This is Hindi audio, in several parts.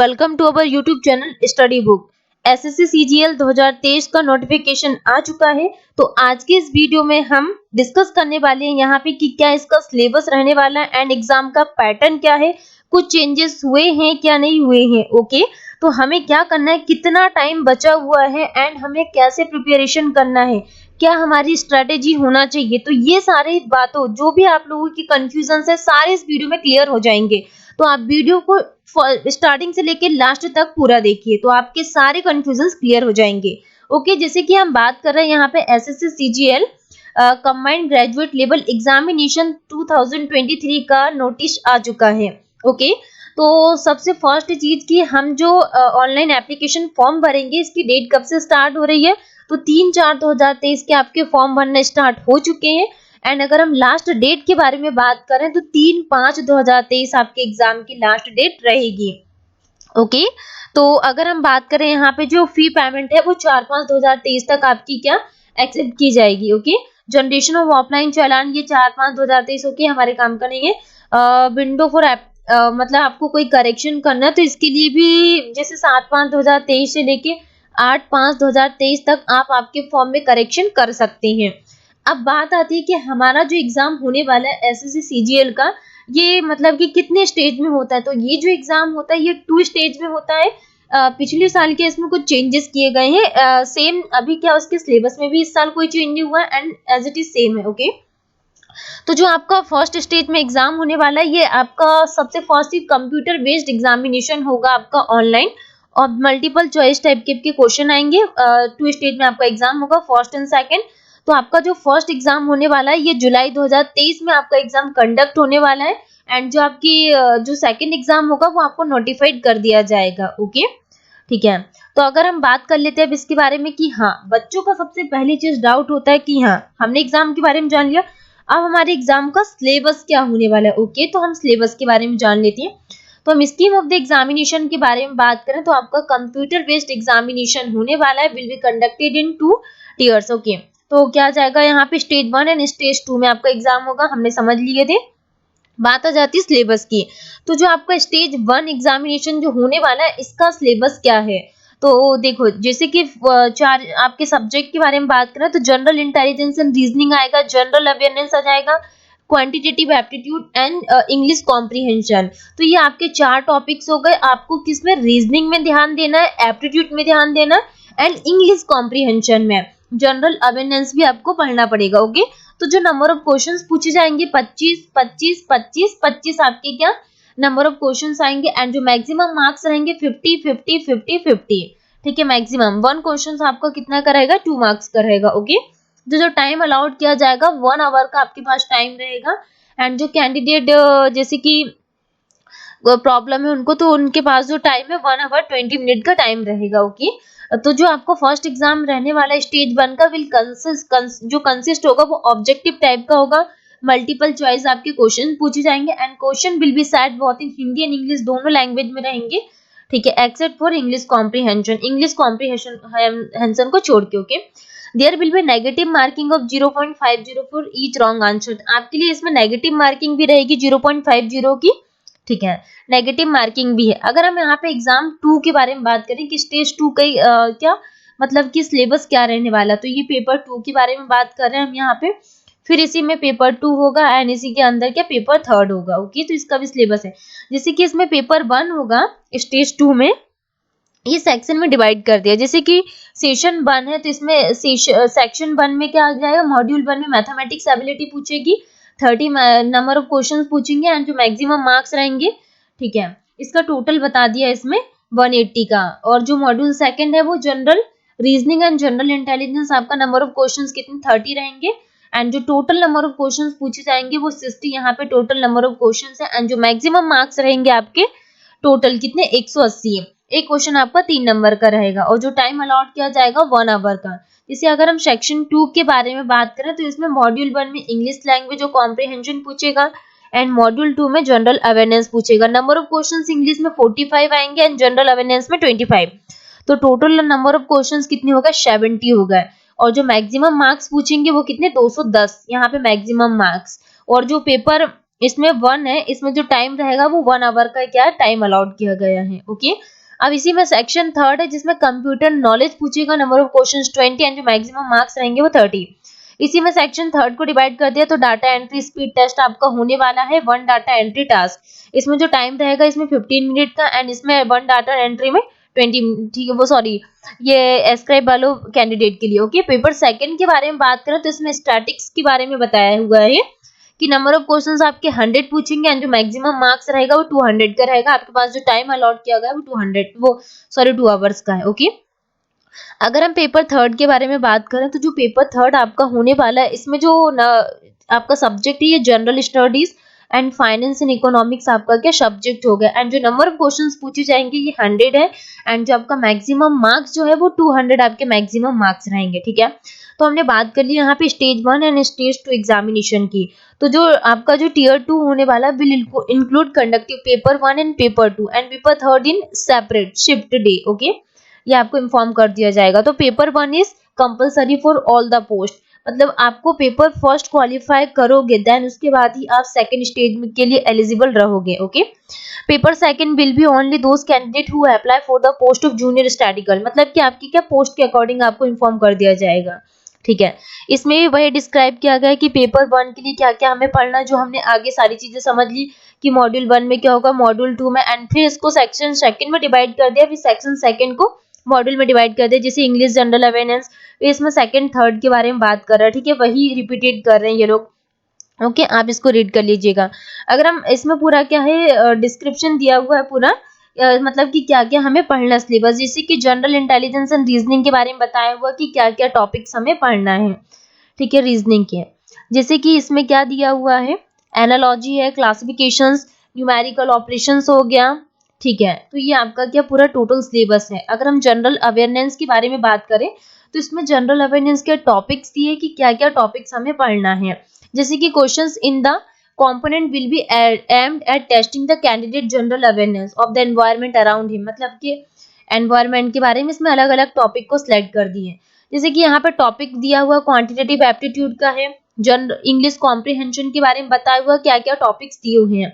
Welcome to our YouTube channel Study Book. SSC CGL 2023 का नोटिफिकेशन आ चुका है। तो आज के इस वीडियो में हम डिस्कस करने वाले हैं यहाँ पे कि क्या इसका सिलेबस रहने वाला है एंड एग्जाम का पैटर्न क्या है, कुछ चेंजेस हुए हैं क्या नहीं हुए हैं। ओके, तो हमें क्या करना है, कितना टाइम बचा हुआ है एंड हमें कैसे प्रिपरेशन करना है, क्या हमारी स्ट्रेटेजी होना चाहिए। तो ये सारी बातों जो भी आप लोगों की कंफ्यूजन है सारे इस वीडियो में क्लियर हो जाएंगे। तो आप वीडियो को स्टार्टिंग से लेकर लास्ट तक पूरा देखिए तो आपके सारे कंफ्यूजन्स क्लियर हो जाएंगे। ओके, जैसे कि हम बात कर रहे हैं यहाँ पे SSC CGL combined graduate level examination 2023 का नोटिस आ चुका है। ओके, तो सबसे फर्स्ट चीज की हम जो ऑनलाइन एप्लीकेशन फॉर्म भरेंगे इसकी डेट कब से स्टार्ट हो रही है, तो 3/4/2023 के आपके फॉर्म भरना स्टार्ट हो चुके हैं। एंड अगर हम लास्ट डेट के बारे में बात करें तो 3/5/2023 आपके एग्जाम की लास्ट डेट रहेगी। ओके, तो अगर हम बात करें यहाँ पे जो फी पेमेंट है वो 4/5/2023 तक आपकी क्या एक्सेप्ट की जाएगी। ओके, जनरेशन ऑफ ऑफलाइन चालान ये 4/5/2023 ओके हमारे काम का नहीं है। विंडो फॉर ऐप मतलब आपको कोई करेक्शन करना है तो इसके लिए भी जैसे 7/5/2023 से लेके 8/5/2023 तक आप आपके फॉर्म में करेक्शन कर सकते हैं। अब बात आती है कि हमारा जो एग्जाम होने वाला है एसएससी सीजीएल का, ये मतलब कि कितने स्टेज में होता है। तो ये जो एग्जाम होता है ये 2 स्टेज में होता है। पिछले साल के इसमें कुछ चेंजेस किए गए हैं। सेम अभी क्या उसके सिलेबस में भी इस साल कोई चेंज नहीं हुआ and as it is same है। ओके, तो जो आपका फर्स्ट स्टेज में एग्जाम होने वाला है ये आपका सबसे फर्स्ट कंप्यूटर बेस्ड एग्जामिनेशन होगा आपका ऑनलाइन, और मल्टीपल चॉइस टाइप के क्वेश्चन आएंगे। 2 स्टेज में आपका एग्जाम होगा, फर्स्ट एंड सेकंड। तो आपका जो फर्स्ट एग्जाम होने वाला है ये जुलाई 2023 में आपका एग्जाम कंडक्ट होने वाला है एंड जो आपकी जो सेकंड एग्जाम होगा वो आपको नोटिफाइड कर दिया जाएगा। ओके, ठीक है। तो अगर हम बात कर लेते हैं अब इसके बारे में कि हाँ, बच्चों का सबसे पहली चीज डाउट होता है कि हाँ हमने एग्जाम के बारे में जान लिया, अब हमारे एग्जाम का सिलेबस क्या होने वाला है। ओके, तो हम सिलेबस के बारे में जान लेते हैं। तो हम स्कीम ऑफ द एग्जामिनेशन के बारे में बात करें तो आपका कंप्यूटर बेस्ड एग्जामिनेशन होने वाला है, will be conducted in 2 tears. Okay, तो क्या जाएगा यहाँ पे स्टेज 1 एंड स्टेज 2 में आपका एग्जाम होगा, हमने समझ लिए थे। बात आ जाती है सिलेबस की, तो जो आपका स्टेज 1 एग्जामिनेशन जो होने वाला है इसका सिलेबस क्या है। तो देखो जैसे कि 4 आपके सब्जेक्ट के बारे में बात करें तो जनरल इंटेलिजेंस एंड रीजनिंग आएगा, जनरल अवेयरनेस आ जाएगा, quantitative aptitude and English comprehension. तो ये आपके 4 टॉपिक्स हो गए। आपको किसमें, रीजनिंग में ध्यान देना है, एप्टीट्यूड में ध्यान देना है एंड इंग्लिश कॉम्प्रिहेंशन में। जनरल अवेयरनेस भी आपको पढ़ना पड़ेगा। ओके, तो जो नंबर ऑफ क्वेश्चंस पूछे जाएंगे 25 25 25 25 आपके क्या नंबर ऑफ क्वेश्चंस आएंगे एंड जो मैक्सिमम मार्क्स रहेंगे 50 50 50 50। ठीक है, मैक्सिमम 1 क्वेश्चन आपका कितना का रहेगा, 2 मार्क्स का रहेगा। ओके, जो टाइम अलाउड किया जाएगा 1 आवर का आपके पास टाइम रहेगा एंड जो कैंडिडेट जैसे कि प्रॉब्लम है उनको, तो उनके पास जो टाइम है 1 आवर 20 मिनट का टाइम रहेगा। ओके, तो जो आपको फर्स्ट एग्जाम रहने वाला है स्टेज 1 का विल जो कंसिस्ट होगा वो ऑब्जेक्टिव टाइप का होगा। मल्टीपल चॉइस आपके क्वेश्चन पूछे जाएंगे and question will be set बहुत इन हिंदी एंड इंग्लिश दोनों लैंग्वेज में रहेंगे। ठीक है, एक्सेप्ट फॉर इंग्लिश कॉम्प्रिहेंशन को छोड़ के। Okay, there will be negative marking of 0.50 for each wrong answer. आपके लिए इसमें नेगेटिव मार्किंग भी रहेगी 0.50 की। ठीक है, नेगेटिव मार्किंग भी है। अगर हम यहाँ पे एग्जाम 2 के बारे में बात करें कि स्टेज 2 का क्या मतलब कि सिलेबस क्या रहने वाला, तो ये पेपर 2 के बारे में बात कर रहे हैं हम यहाँ पे। फिर इसी में पेपर 2 होगा एंड इसी के अंदर क्या पेपर 3 होगा। ओके, तो इसका भी सिलेबस है। जैसे कि इसमें पेपर 1 होगा स्टेज 2 में, ये सेक्शन में डिवाइड कर दिया। जैसे कि सेशन 1 है तो इसमें सेक्शन 1 में क्या आ जाएगा, मॉड्यूल 1 में मैथमेटिक्स एबिलिटी पूछेगी, 30 नंबर ऑफ क्वेश्चंस पूछेंगे एंड जो मैक्सिमम मार्क्स रहेंगे। ठीक है, इसका टोटल बता दिया इसमें 180 का। और जो मॉड्यूल 2 है वो general reasoning and general intelligence, आपका नंबर ऑफ क्वेश्चंस कितने 30 रहेंगे एंड जो टोटल नंबर ऑफ क्वेश्चंस पूछे जाएंगे वो 60 यहाँ पे टोटल नंबर ऑफ क्वेश्चंस है एंड जो मैक्सिमम मार्क्स रहेंगे आपके टोटल कितने 180 है। एक क्वेश्चन आपका 3 नंबर का रहेगा और जो टाइम अलॉट किया जाएगा 1 आवर का। इसे अगर हम सेक्शन 2 के बारे में बात करें तो इसमें मॉड्यूल 1 में इंग्लिश लैंग्वेज और कॉम्प्रिहेंशन पूछेगा एंड मॉड्यूल 2 में जनरल अवेयरनेस पूछेगा। नंबर ऑफ क्वेश्चंस इंग्लिश में 45 आएंगे एंड जनरल अवेयरनेस में 25। तो टोटल नंबर ऑफ क्वेश्चंस कितने होगा, 70 होगा। और जो मैक्सिमम मार्क्स पूछेंगे वो कितने, 210 यहाँ पे मैक्सिमम मार्क्स। और जो पेपर इसमें 1 है, इसमें जो टाइम रहेगा वो 1 आवर का क्या टाइम अलाउड किया गया है। ओके, अब इसी में सेक्शन थर्ड है जिसमें कंप्यूटर नॉलेज पूछेगा, नंबर ऑफ क्वेश्चंस 20 एंड जो मैक्सिमम मार्क्स रहेंगे वो 30। इसी में सेक्शन थर्ड को डिवाइड कर दिया तो डाटा एंट्री स्पीड टेस्ट आपका होने वाला है 1 डाटा एंट्री टास्क। इसमें जो टाइम रहेगा इसमें 15 मिनट का एंड इसमें 1 डाटा एंट्री में 20, ठीक है वो सॉरी ये एस्क्राइब वालों कैंडिडेट के लिए। ओके, पेपर सेकंड के बारे में बात करें तो इसमें स्टैटिक्स के बारे में बताया हुआ है कि नंबर ऑफ क्वेश्चंस आपके 100 पूछेंगे एंड जो मैक्सिमम मार्क्स रहेगा वो 200 का रहेगा। आपके पास जो टाइम अलॉट किया गया वो 2 आवर्स का है। ओके, अगर हम पेपर थर्ड के बारे में बात करें तो जो पेपर थर्ड आपका होने वाला है इसमें जो आपका सब्जेक्ट है ये general studies and finance and economics आपका क्या सब्जेक्ट हो गया एंड जो नंबर ऑफ क्वेश्चंस पूछे जाएंगे ये 100 है एंड जो आपका मैक्सिमम मार्क्स जो है वो 200 आपके मैक्सिमम मार्क्स रहेंगे। ठीक है, तो हमने बात कर ली यहाँ पे स्टेज 1 एंड स्टेज 2 एग्जामिनेशन की। तो जो आपका जो टीयर 2 होने वाला will include conductive paper 1 and paper 2 and paper third in separate shift day. Okay, ये आपको इन्फॉर्म कर दिया जाएगा। तो paper 1 is compulsory for all the post, मतलब आपको पेपर फर्स्ट क्वालिफाई करोगे देन उसके बाद ही आप सेकंड स्टेज में के लिए एलिजिबल रहोगे। Okay, paper second will be only those candidate who apply for the post of junior statistical, मतलब कि आपकी क्या पोस्ट के अकॉर्डिंग आपको इन्फॉर्म कर दिया जाएगा। ठीक है, इसमें भी वही डिस्क्राइब किया गया है कि पेपर 1 के लिए क्या क्या हमें पढ़ना है, जो हमने आगे सारी चीजें समझ ली कि मॉड्यूल 1 में क्या होगा, मॉड्यूल 2 में, एंड फिर इसको सेक्शन सेकंड में डिवाइड कर दिया, फिर सेक्शन सेकंड को मॉड्यूल में डिवाइड कर दिया। जैसे इंग्लिश जनरल अवेयरनेस, इसमें सेकंड थर्ड के बारे में बात कर रहा है। ठीक है, वही रिपीटेड कर रहे हैं ये लोग। ओके, आप इसको रीड कर लीजिएगा। अगर हम इसमें पूरा क्या है डिस्क्रिप्शन दिया हुआ है पूरा, मतलब कि क्या क्या हमें पढ़ना सिलेबस, जैसे कि जनरल इंटेलिजेंस एंड रीजनिंग के बारे में बताया हुआ कि क्या क्या टॉपिक्स हमें पढ़ना है। ठीक है, रीजनिंग के जैसे कि इसमें क्या दिया हुआ है, एनालॉजी है, क्लासिफिकेशंस, न्यूमेरिकल ऑपरेशंस हो गया। ठीक है, तो ये आपका क्या पूरा टोटल सिलेबस है। अगर हम जनरल अवेयरनेस के बारे में बात करें तो इसमें जनरल अवेयरनेस के टॉपिक्स दिए कि क्या क्या टॉपिक्स हमें पढ़ना है। जैसे कि questions in the component will be aimed at testing the candidate general awareness of the environment around him, मतलब कि environment के बारे में इसमें अलग अलग टॉपिक को सिलेक्ट कर दिए। जैसे कि यहाँ पे टॉपिक दिया हुआ क्वांटिटेटिव एप्टीट्यूड का है, जनरल इंग्लिश कॉम्प्रिहेंशन के बारे में बताया हुआ क्या क्या टॉपिक्स दिए हुए हैं।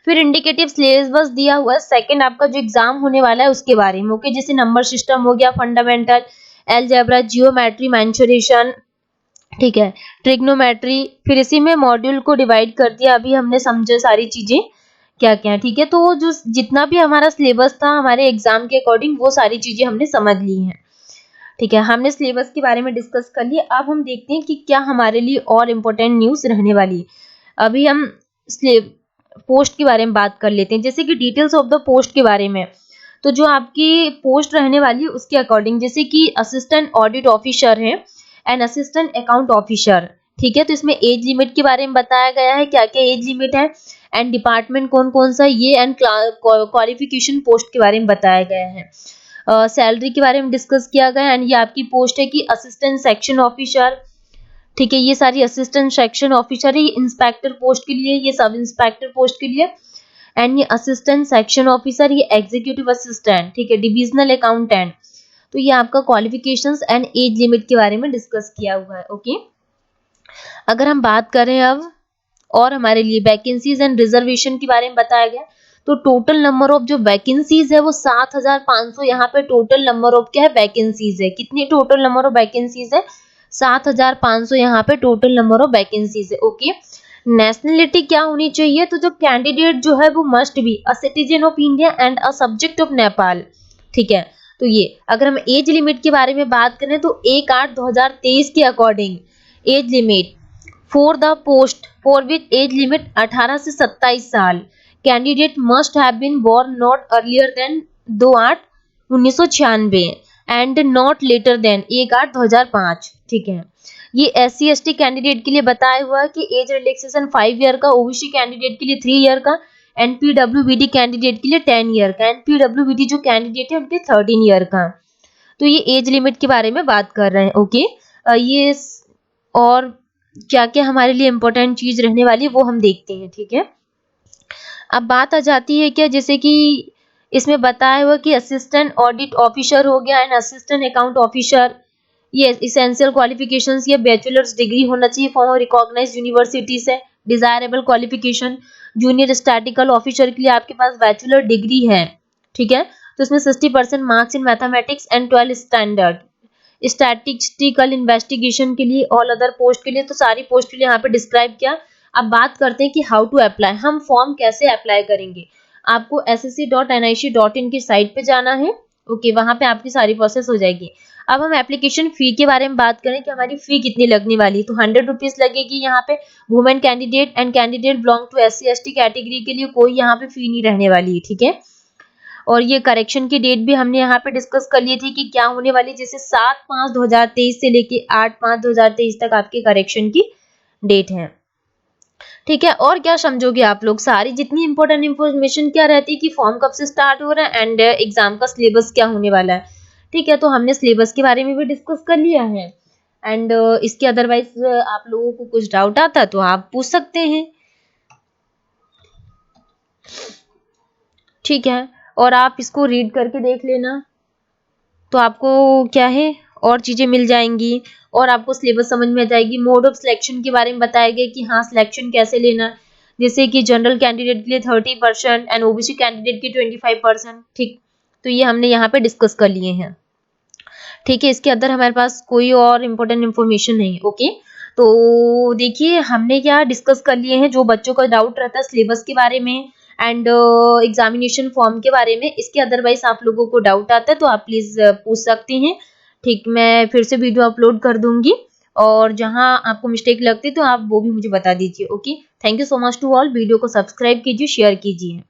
फिर इंडिकेटिव सिलेबस दिया हुआ है सेकंड आपका जो एग्जाम होने वाला है उसके बारे में। ओके, जैसे नंबर सिस्टम हो गया, फंडामेंटल, अलजेब्रा, जियोमेट्री, मेंसुरेशन, ठीक है, ट्रिग्नोमेट्री। फिर इसी में मॉड्यूल को डिवाइड कर दिया, अभी हमने समझे सारी चीजें क्या क्या। ठीक है, तो जो जितना भी हमारा सिलेबस था हमारे एग्जाम के अकॉर्डिंग वो सारी चीजें हमने समझ ली हैं। ठीक है, हमने सिलेबस के बारे में डिस्कस कर लिया। अब हम देखते हैं कि क्या हमारे लिए और इम्पोर्टेंट न्यूज रहने वाली है। अभी हम पोस्ट के बारे में बात कर लेते हैं, जैसे कि डिटेल्स ऑफ द पोस्ट के बारे में। तो जो आपकी पोस्ट रहने वाली है उसके अकॉर्डिंग, जैसे कि असिस्टेंट ऑडिट ऑफिसर है एंड असिस्टेंट अकाउंट ऑफिसर। ठीक है, तो इसमें एज लिमिट के बारे में बताया गया है क्या क्या एज लिमिट है एंड डिपार्टमेंट कौन कौन सा ये एंड क्वालिफिकेशन पोस्ट के बारे में बताया गया है। सैलरी के बारे में डिस्कस किया गया एंड ये आपकी पोस्ट है कि असिस्टेंट सेक्शन ऑफिसर। ठीक है, ये सारी असिस्टेंट सेक्शन ऑफिसर है, ये इंस्पेक्टर पोस्ट के लिए, ये सब इंस्पेक्टर पोस्ट के लिए, एंड ये असिस्टेंट सेक्शन ऑफिसर, ये एग्जीक्यूटिव असिस्टेंट। ठीक है, डिविजनल अकाउंटेंट। तो ये आपका क्वालिफिकेशंस एंड एज लिमिट के बारे में डिस्कस किया हुआ है। ओके, अगर हम बात करें अब और हमारे लिए वैकेंसीज एंड रिजर्वेशन के बारे में बताया गया, तो टोटल नंबर ऑफ जो वैकेंसीज है वो 7500 यहाँ पे टोटल नंबर ऑफ क्या है वैकेंसीज है। कितनी टोटल नंबर ऑफ वैकेंसीज है, 7500 यहाँ पे टोटल नंबर ऑफ वैकेंसीज है। ओके, नेशनलिटी क्या होनी चाहिए, तो जो कैंडिडेट जो है वो must be a citizen of India and a subject of Nepal. ठीक है, तो ये अगर हम एज लिमिट के बारे में बात करें तो 1/8/2023 के according age limit for the post for which age limit 18 से 27 साल, candidate must have been born not earlier than 2/8/1996 and not later than 1/8/2005। ठीक है, ये SC ST कैंडिडेट के लिए बताया हुआ है कि एज रिलैक्सेशन 5 ईयर का, OBC कैंडिडेट के लिए 3 ईयर का, NPWBD कैंडिडेट के लिए 10 ईयर का, NPWBD जो कैंडिडेट है उनके 13 ईयर का। तो ये एज लिमिट के बारे में बात कर रहे हैं। ओके, ये और क्या क्या हमारे लिए इम्पोर्टेंट चीज रहने वाली है वो हम देखते हैं। ठीक है, अब बात आ जाती है क्या, जैसे कि इसमें बताया हुआ कि असिस्टेंट ऑडिट ऑफिसर हो गया एंड असिस्टेंट अकाउंट ऑफिसर, ये इसेंशियल क्वालिफिकेशंस, ये बैचलर्स डिग्री होना चाहिए फ्रॉम रिकॉग्नाइज्ड यूनिवर्सिटी से, desirable qualification, junior statistical officer के लिए आपके पास बैचलर डिग्री है, ठीक है, तो इसमें 60% marks in mathematics and 12 standard. Statistical investigation के लिए, ऑल अदर पोस्ट के लिए, तो सारी पोस्ट के लिए यहाँ पे डिस्क्राइब किया। अब बात करते हैं कि हाउ टू अप्लाई, हम फॉर्म कैसे अप्लाई करेंगे। आपको ssc.nic.in की साइट पे जाना है, ओके, वहां पे आपकी सारी प्रोसेस हो जाएगी। अब हम एप्लीकेशन फी के बारे में बात करें कि हमारी फी कितनी लगने वाली है, तो 100 रुपीज लगेगी यहाँ पे। Women candidate and candidate belong to SC/ST category के लिए कोई यहाँ पे फी नहीं रहने वाली है, ठीक है। और ये करेक्शन की डेट भी हमने यहाँ पे डिस्कस कर ली थी कि क्या होने वाली, जैसे 7/5/2023 से लेके 8/5/2023 तक आपके करेक्शन की डेट है, ठीक है। और क्या समझोगे आप लोग, सारी जितनी इंपॉर्टेंट इंफॉर्मेशन क्या रहती है कि फॉर्म कब से स्टार्ट हो रहा है एंड एग्जाम का सिलेबस क्या होने वाला है, ठीक है। तो हमने सिलेबस के बारे में भी डिस्कस कर लिया है एंड इसके अदरवाइज आप लोगों को कुछ डाउट आता तो आप पूछ सकते हैं, ठीक है। और आप इसको रीड करके देख लेना, तो आपको क्या है और चीजें मिल जाएंगी और आपको सिलेबस समझ में आ जाएगी। मोड ऑफ सिलेक्शन के बारे में बताया गया कि हाँ सिलेक्शन कैसे लेना, जैसे कि जनरल कैंडिडेट के लिए 30% एंड ओबीसी कैंडिडेट के 25%, ठीक। तो ये हमने यहाँ पे डिस्कस कर लिए हैं, ठीक है। इसके अंदर हमारे पास कोई और इम्पोर्टेंट इन्फॉर्मेशन नहीं है, ओके। तो देखिए हमने क्या डिस्कस कर लिए हैं, जो बच्चों का डाउट रहता है सिलेबस के बारे में एंड एग्जामिनेशन फॉर्म के बारे में। इसके अदरवाइज आप लोगों को डाउट आता है तो आप प्लीज पूछ सकते हैं, ठीक। मैं फिर से वीडियो अपलोड कर दूंगी और जहां आपको मिस्टेक लगती है तो आप वो भी मुझे बता दीजिए, okay. Thank you so much to all. Video को सब्सक्राइब कीजिए, शेयर कीजिए।